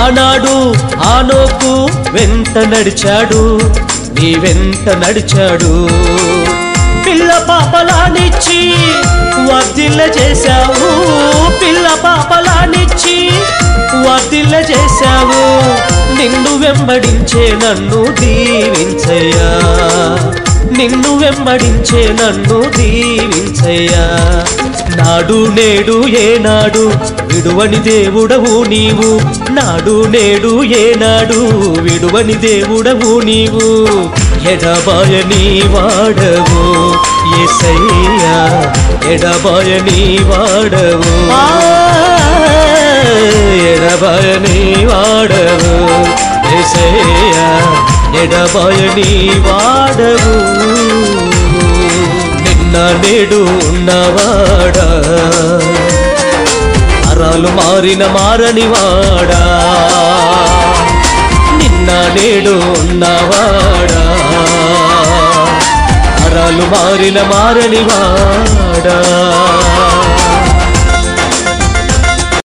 ఆనాడు ఆనోకు వెంట నడిచాడు, నీ వెంట నడిచాడు. పిల్ల పాపలానిచ్చి వర్ధిల్ల చేశావు, పిల్ల పాపలానిచ్చి వర్ధిల్ల చేశావు. నిన్ను వెంబడించే నన్ను దీవించయ్యా, నిన్ను వెంబడించే నన్ను దీవించయ్యా. నాడు నేడు ఏనాడు విడువని దేవుడవు నీవు, నాడు నేడు ఏనాడు విడువని దేవుడవు నీవు. ఎడబాయని వాడవు యేసయ్యా, ఎడబాయని వాడవు, ఎడబాయని వాడవు యేసయ్యా, ఎడబాయని వాడవు. నిన్న నేడు ఉన్నవాడా, తరాలు మారిన మారని వాడా, నిన్న నేడు ఉన్నవాడా, తరాలు మారిన మారని వాడా.